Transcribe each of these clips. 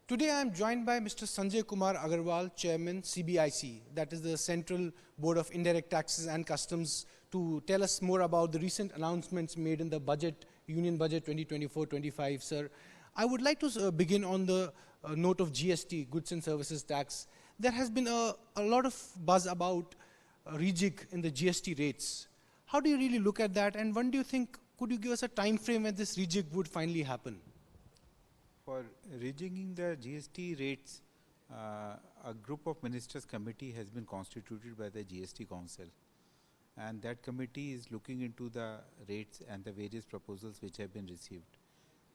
Today I am joined by Mr. Sanjay Kumar Agarwal, Chairman, CBIC, that is the Central Board of Indirect Taxes and Customs, to tell us more about the recent announcements made in the budget, Union Budget 2024-25, sir. I would like to begin on the note of GST, Goods and Services Tax. There has been a lot of buzz about rejig in the GST rates. How do you really look at that, and when do you think, could you give us a time frame when this rejig would finally happen? For rejigging the GST rates, a group of ministers committee has been constituted by the GST Council, and that committee is looking into the rates and the various proposals which have been received.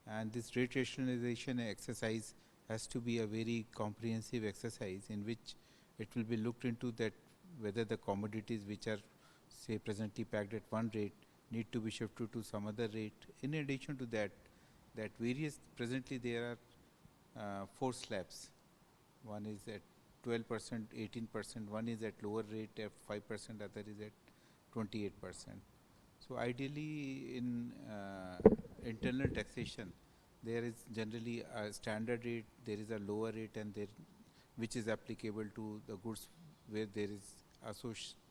And this rate rationalization exercise has to be a very comprehensive exercise in which it will be looked into that whether the commodities which are say presently packed at one rate need to be shifted to some other rate. In addition to that, presently there are 4 slabs. One is at 12%, 18%, one is at lower rate at 5%, other is at 28%. So ideally in internal taxation, there is generally a standard rate, there is a lower rate, and which is applicable to the goods where there is a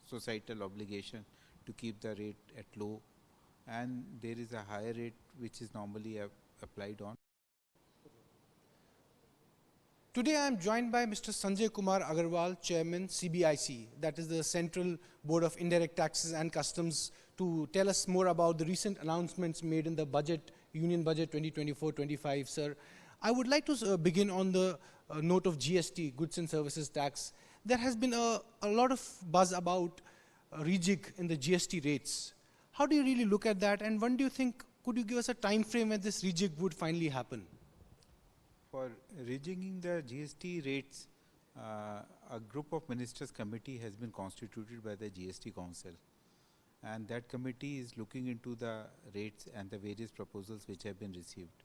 societal obligation to keep the rate at low, and there is a higher rate which is normally applied on. Today I am joined by Mr. Sanjay Kumar Agarwal, Chairman, CBIC, that is the Central Board of Indirect Taxes and Customs, to tell us more about the recent announcements made in the budget, Union Budget 2024-25, sir. I would like to begin on the note of GST, Goods and Services Tax. There has been a lot of buzz about rejig in the GST rates. How do you really look at that, and when do you think, could you give us a time frame when this rejig would finally happen? For rejigging the GST rates, a group of ministers committee has been constituted by the GST Council, and that committee is looking into the rates and the various proposals which have been received.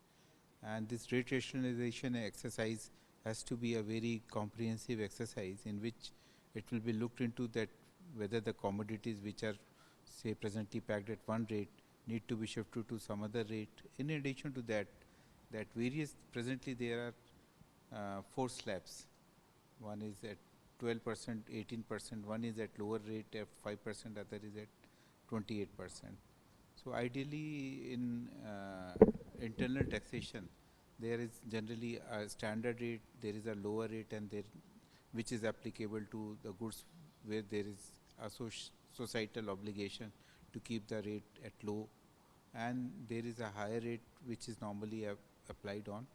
And this rate rationalization exercise has to be a very comprehensive exercise in which it will be looked into that whether the commodities which are say presently packed at one rate need to be shifted to some other rate. In addition to that, presently there are 4 slabs. One is at 12%, 18%, one is at lower rate at 5%, other is at 28%. So ideally in internal taxation, there is generally a standard rate, there is a lower rate, and which is applicable to the goods where there is a societal obligation to keep the rate at low, and there is a higher rate which is normally applied on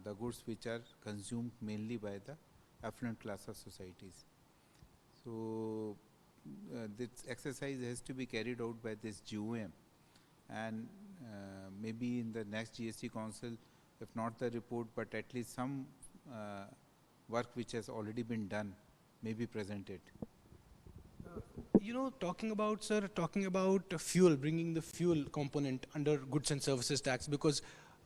the goods which are consumed mainly by the affluent class of societies. So this exercise has to be carried out by this GOM, and maybe in the next GST Council, if not the report, but at least some work which has already been done may be presented. Talking about fuel, bringing the fuel component under goods and services tax, because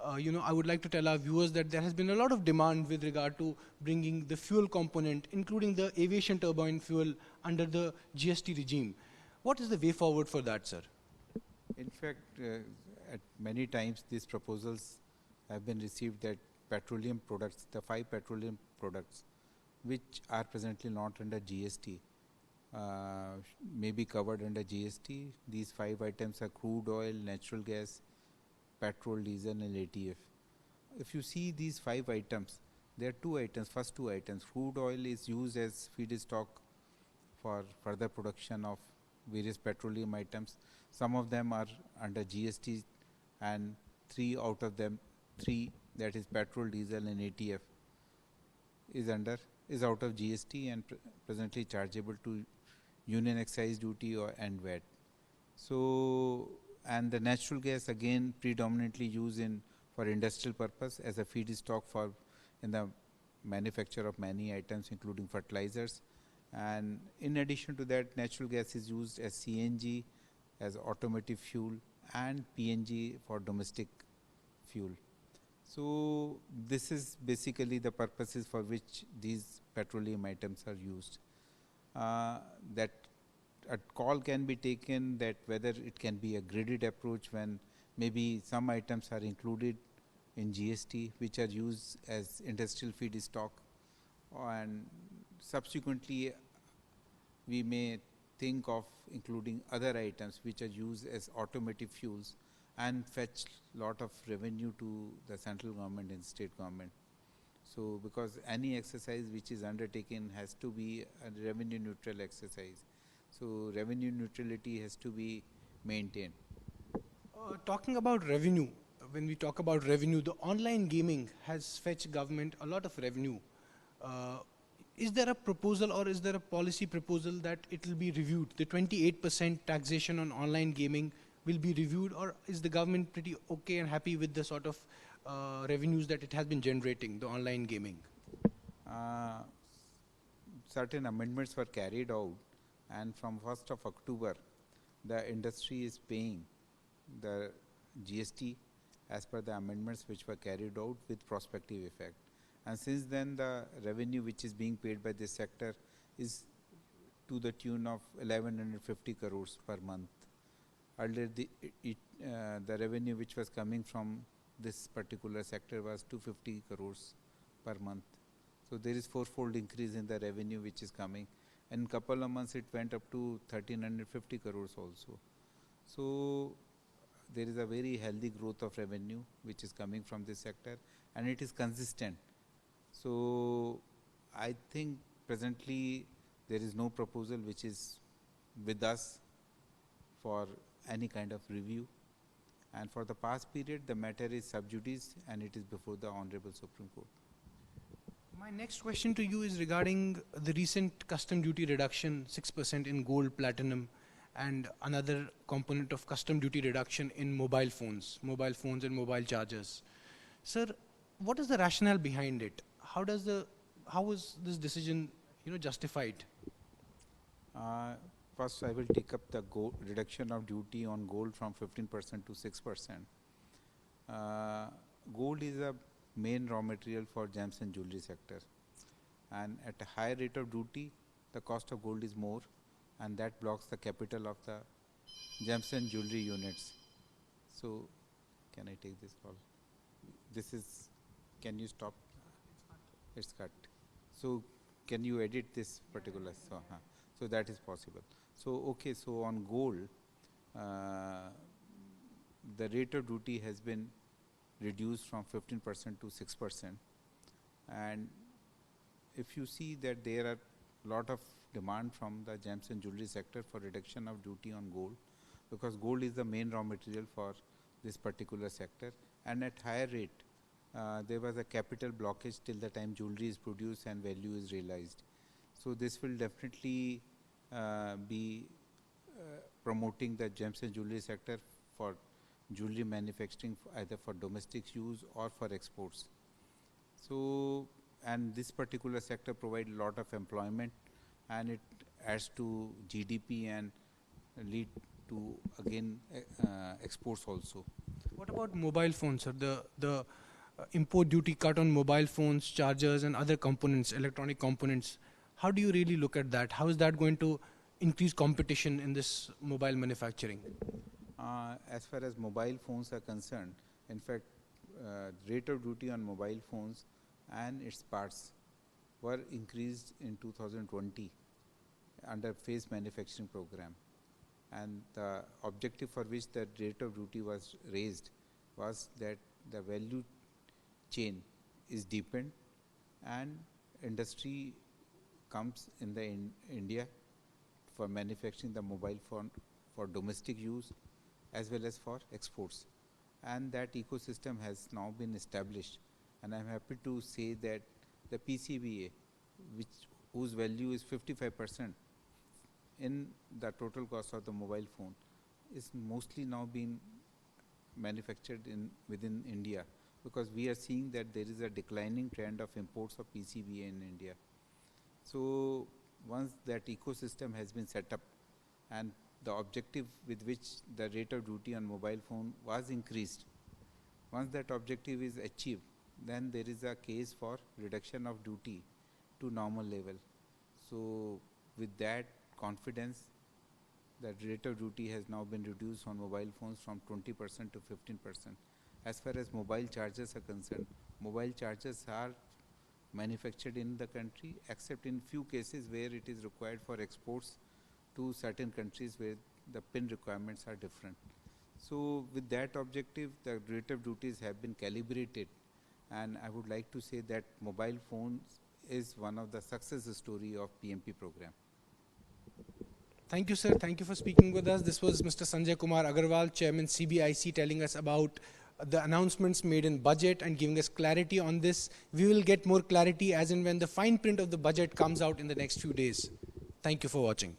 I would like to tell our viewers that there has been a lot of demand with regard to bringing the fuel component, including the aviation turbine fuel, under the GST regime. What is the way forward for that, sir? In fact, at many times these proposals have been received that petroleum products, the 5 petroleum products which are presently not under GST, may be covered under GST. These 5 items are crude oil, natural gas, petrol, diesel, and ATF. If you see these 5 items, there are 2 items. First 2 items, crude oil is used as feedstock for further production of various petroleum items. Some of them are under GST, and 3 out of them, that is petrol, diesel, and ATF, is out of GST and presently chargeable to Union Excise Duty and VAT. So, and the natural gas again predominantly used for industrial purpose as a feedstock in the manufacture of many items, including fertilizers. And in addition to that, natural gas is used as CNG, as automotive fuel, and PNG for domestic fuel. So this is basically the purposes for which these petroleum items are used. That a call can be taken that whether it can be a graded approach when maybe some items are included in GST, which are used as industrial feedstock, and subsequently we may think of including other items which are used as automotive fuels and fetch lot of revenue to the central government and state government. So, because any exercise which is undertaken has to be a revenue neutral exercise. So, revenue neutrality has to be maintained. Talking about revenue, when we talk about revenue, the online gaming has fetched government a lot of revenue. Is there a proposal or is there a policy proposal that it will be reviewed? The 28% taxation on online gaming will be reviewed, or is the government pretty okay and happy with the sort of revenues that it has been generating, the online gaming? Certain amendments were carried out, and from 1st of October, the industry is paying the GST as per the amendments which were carried out with prospective effect. And since then, the revenue which is being paid by this sector is to the tune of 1150 crores per month. Earlier, the revenue which was coming from this particular sector was 250 crores per month. So there is fourfold increase in the revenue which is coming. In couple of months, it went up to 1350 crores also. So there is a very healthy growth of revenue which is coming from this sector, and it is consistent. So I think presently there is no proposal which is with us for any kind of review, and for the past period the matter is sub judice and it is before the Honorable Supreme Court. My next question to you is regarding the recent custom duty reduction, 6% in gold, platinum, and another component of custom duty reduction in mobile phones and mobile chargers. Sir, what is the rationale behind it? How was this decision, justified? First, I will take up the reduction of duty on gold from 15% to 6%. Gold is a main raw material for gems and jewelry sector, and at a higher rate of duty, the cost of gold is more, and that blocks the capital of the gems and jewelry units. So, can I take this call? This is, can you stop? It's cut. So, can you edit this particular? So that is possible. So, okay, so on gold, the rate of duty has been reduced from 15% to 6%. And if you see that there are lot of demand from the gems and jewelry sector for reduction of duty on gold, because gold is the main raw material for this particular sector, and at higher rate there was a capital blockage till the time jewelry is produced and value is realized. So this will definitely be promoting the gems and jewelry sector for jewelry manufacturing, either for domestic use or for exports. So, and this particular sector provides a lot of employment, and it adds to GDP and lead to again exports also. What about mobile phones, sir? The import duty cut on mobile phones, chargers, and other components, electronic components. How do you really look at that? How is that going to increase competition in this mobile manufacturing? As far as mobile phones are concerned, in fact, rate of duty on mobile phones and its parts were increased in 2020 under phase manufacturing program, and the objective for which the rate of duty was raised was that the value chain is deepened and industry comes in the India for manufacturing the mobile phone for domestic use as well as for exports, and that ecosystem has now been established. And I am happy to say that the PCBA, whose value is 55% in the total cost of the mobile phone, is mostly now being manufactured within India, because we are seeing that there is a declining trend of imports of PCBA in India. So once that ecosystem has been set up, and the objective with which the rate of duty on mobile phone was increased, once that objective is achieved, then there is a case for reduction of duty to normal level. So with that confidence, that rate of duty has now been reduced on mobile phones from 20% to 15%. as far as mobile chargers are concerned, mobile chargers are manufactured in the country, except in few cases where it is required for exports to certain countries where the PIN requirements are different. So with that objective, the relative duties have been calibrated, and I would like to say that mobile phones is one of the success story of PMP program. Thank you, sir. Thank you for speaking with us. This was Mr. Sanjay Kumar Agarwal, Chairman CBIC, telling us about the announcements made in budget and giving us clarity on this. We will get more clarity as and when the fine print of the budget comes out in the next few days. Thank you for watching.